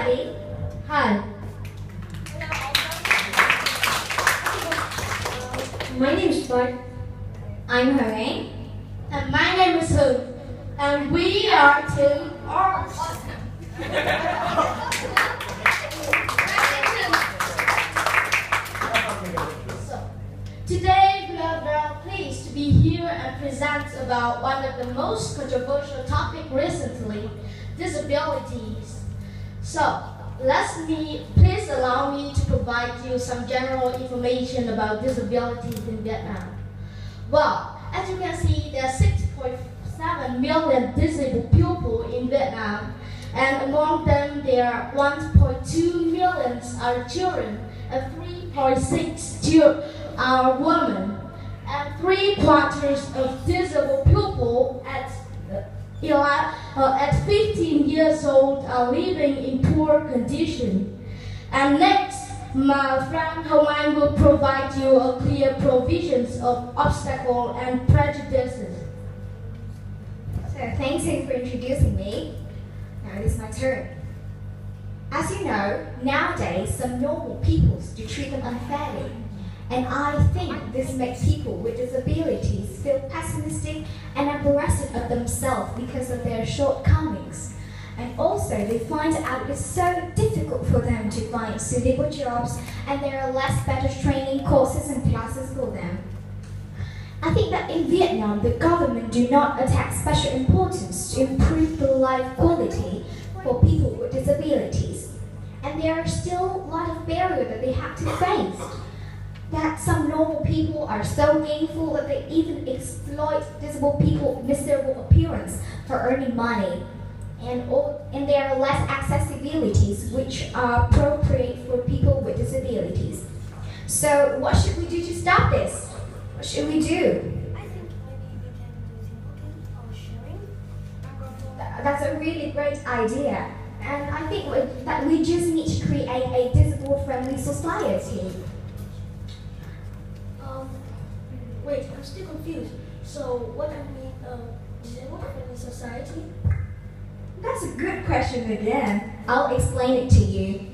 everybody. Hi. My name is Bart. I'm Hùng. And my name is Hùng. And we are two artists. Today we are very pleased to be here and present about one of the most controversial topics recently, disabilities. So, please allow me to provide you some general information about disabilities in Vietnam. Well, as you can see, there are 6.7 million disabled people in Vietnam, and among them there are 1.2 million are children and 3.6 are women, and 3/4 of disabled people at 15 years old are living in poor condition. And next, my friend Hùng will provide you a clear provisions of obstacles and prejudices. So thanks for introducing me. Now it is my turn. As you know, nowadays some normal people do treat them unfairly. And I think this makes people with disabilities feel pessimistic and embarrassed of themselves because of their shortcomings. And also they find out it's so difficult for them to find suitable jobs, and there are less better training courses and classes for them. I think that in Vietnam, the government do not attach special importance to improve the life quality for people with disabilities. And there are still a lot of barriers that they have to face. That some normal people are so gameful that they even exploit disabled people's miserable appearance for earning money. And there are less accessibilities which are appropriate for people with disabilities. So what should we do to stop this? What should we do? I think maybe we can do cooking or sharing. That's a really great idea. And I think that we just need to create a disabled-friendly society. Wait, I'm still confused. So what do you mean disabled-friendly society? That's a good question again. I'll explain it to you.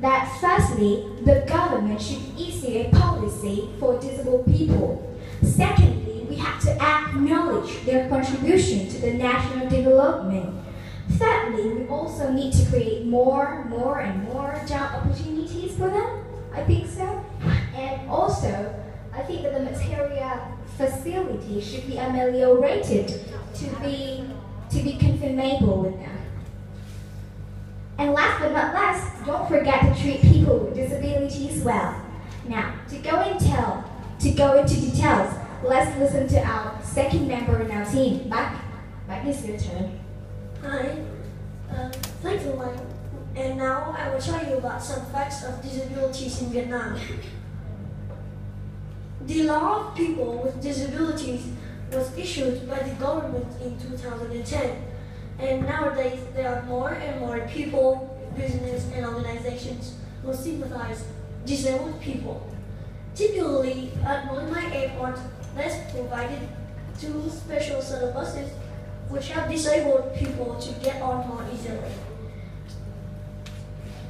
That firstly, the government should issue a policy for disabled people. Secondly, we have to acknowledge their contribution to the national development. Thirdly, we also need to create more and more job opportunities for them. I think so. And also, I think that the material facility should be ameliorated to be conformable with them. And last but not least, don't forget to treat people with disabilities well. Now, to go into details, let's listen to our second member in our team. Back is your turn. Hi, thank you, Mike. And now I will tell you about some facts of disabilities in Vietnam. The law of people with disabilities was issued by the government in 2010, and nowadays there are more and more people, business and organizations who sympathize disabled people. Typically, at Noi Mai Airport, there's provided 2 special shuttle buses which help disabled people to get on more easily.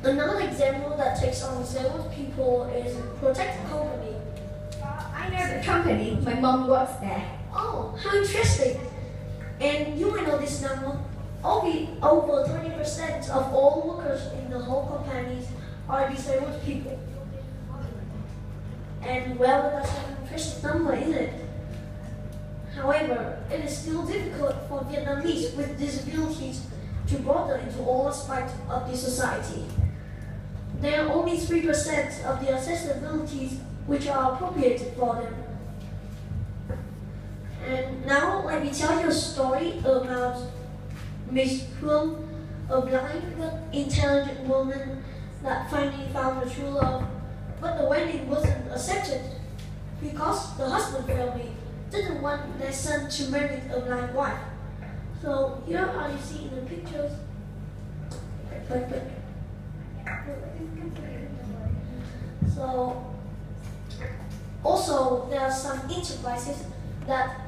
Another example that takes on disabled people is Protect Company. I know the company. My mom works there. Oh, how interesting. And you might know this number. Over 20% of all workers in the whole companies are disabled people. And well, that's an impressive number, isn't it? However, it is still difficult for Vietnamese with disabilities to broaden into all aspects of the society. There are only 3% of the accessibilities which are appropriate for them. And now let me tell you a story about Miss Chung, a blind but intelligent woman that finally found her true love, but the wedding wasn't accepted because the husband family didn't want their son to marry a blind wife. So here are you see in the pictures. So also there are some enterprises that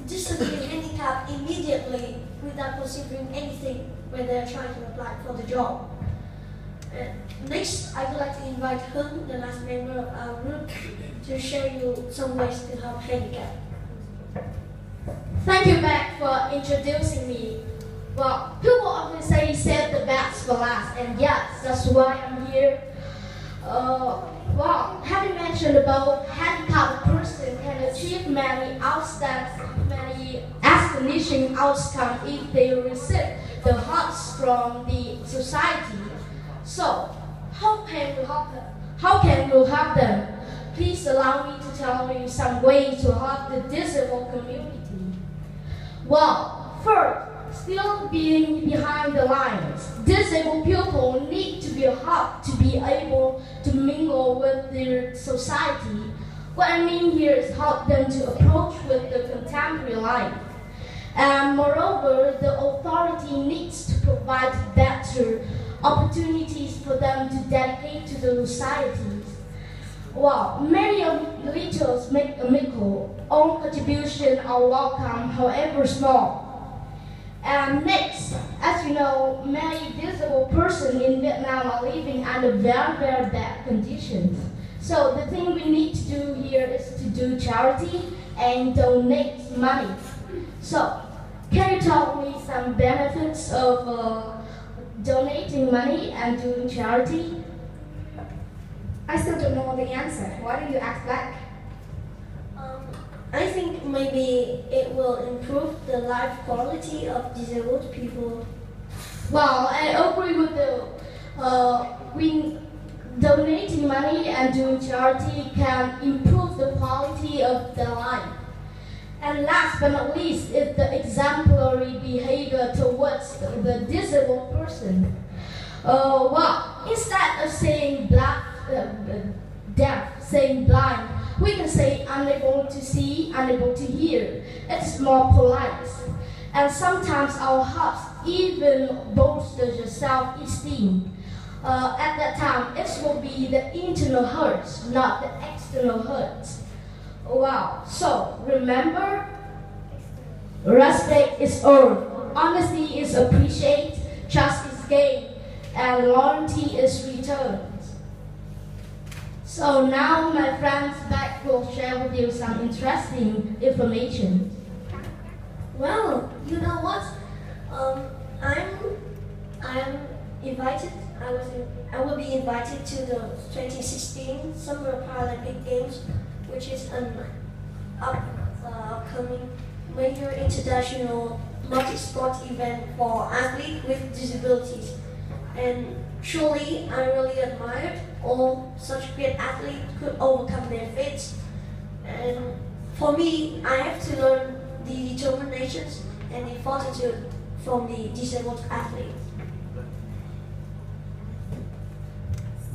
discipline handicap immediately without considering anything when they're trying to apply for the job. Next, I would like to invite Hùng, the last member of our group, to show you some ways to help handicapped. Thank you, Mac, for introducing me. Well, people often say save the best for last, and yes, that's why I'm here. Well, having mentioned about handicapped person can achieve many astonishing outcomes if they receive the help from the society. So, how can we help them? How can we help them? Please allow me to tell you some ways to help the disabled community. Well, first, still being behind the lines, disabled people need to be helped to be able to mingle with their society. What I mean here is help them to approach with the contemporary life. And moreover, the authority needs to provide better opportunities for them to dedicate to the society. Well, many of the littles make a nickel. All contributions are welcome, however small. And next, as you know, many disabled persons in Vietnam are living under very, very bad conditions. So the thing we need to do here is to do charity and donate money. So, can you tell me some benefits of donating money and doing charity? I still don't know the answer. Why do you ask back? I think maybe it will improve the life quality of disabled people. Well, I agree with donating money and doing charity can improve the quality of their life. And last but not least is the exemplary behavior towards the disabled person. Well, instead of saying deaf, saying blind, we can say unable to see, unable to hear. It's more polite. And sometimes our hearts even bolster your self-esteem. At that time, it will be the internal hurts, not the external hurts. Wow. So, remember, respect is earned, honesty is appreciated, trust is gained, and loyalty is returned. So now my friends back will share with you some interesting information. Well, you know what? I'm invited. I will be invited to the 2016 Summer Paralympic Games, which is an upcoming major international multi-sport event for athletes with disabilities. And truly, I really admired all such great athletes could overcome their fates. And for me, I have to learn the determinations and the fortitude from the disabled athletes.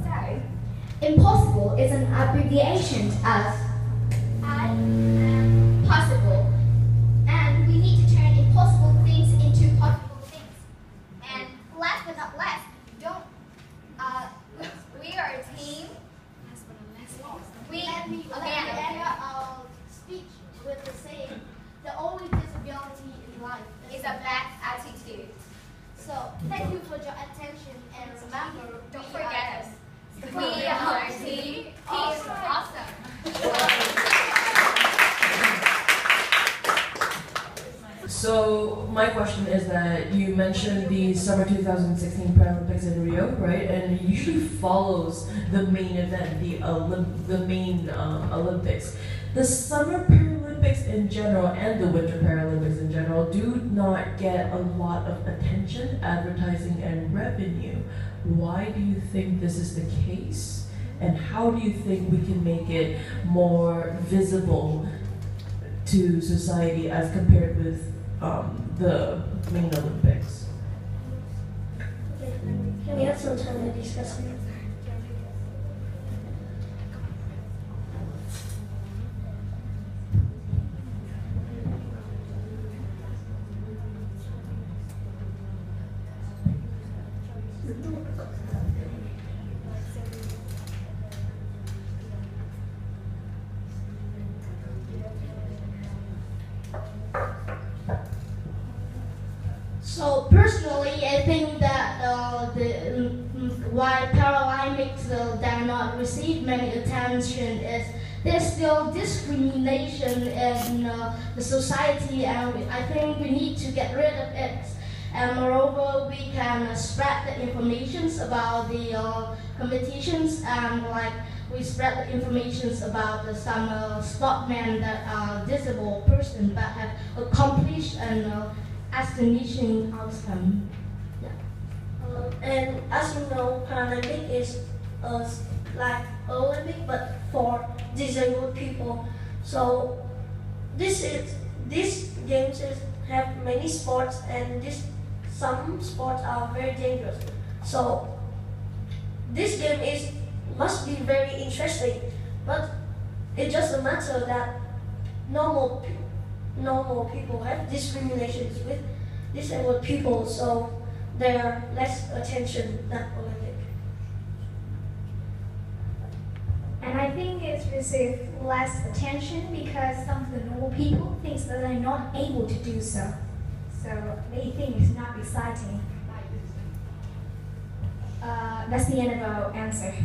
So, impossible is an abbreviation of I am possible. And we need to turn impossible things into possible things. And last but not least, we are a team. Let me end our speech with the saying, the only disability in life is a bad attitude. So, thank you for your attention, and remember, Don't forget us. We are a team. Peace. Awesome. So my question is that you mentioned the summer 2016 Paralympics in Rio, right? And it usually follows the main event, the main Olympics. The summer Paralympics in general and the winter Paralympics in general do not get a lot of attention, advertising, and revenue. Why do you think this is the case? And how do you think we can make it more visible to society as compared with the main Olympics? Can we have some time to discuss it? So personally, I think that why Paralympics did not receive many attention is there's still discrimination in the society, and I think we need to get rid of it. And moreover, we can spread the informations about the competitions, and like we spread the informations about some sportmen that are disabled person but have accomplished an astonishing outcome. And as you know, Paralympic is like Olympic but for disabled people. So these games have many sports, and some sports are very dangerous. So this game must be very interesting, but it's just a matter that normal people have discriminations with disabled people, so there are less attention than Olympic. And I think it's received less attention because some of the normal people think that they're not able to do so. So they think it's not exciting. That's the end of our answer.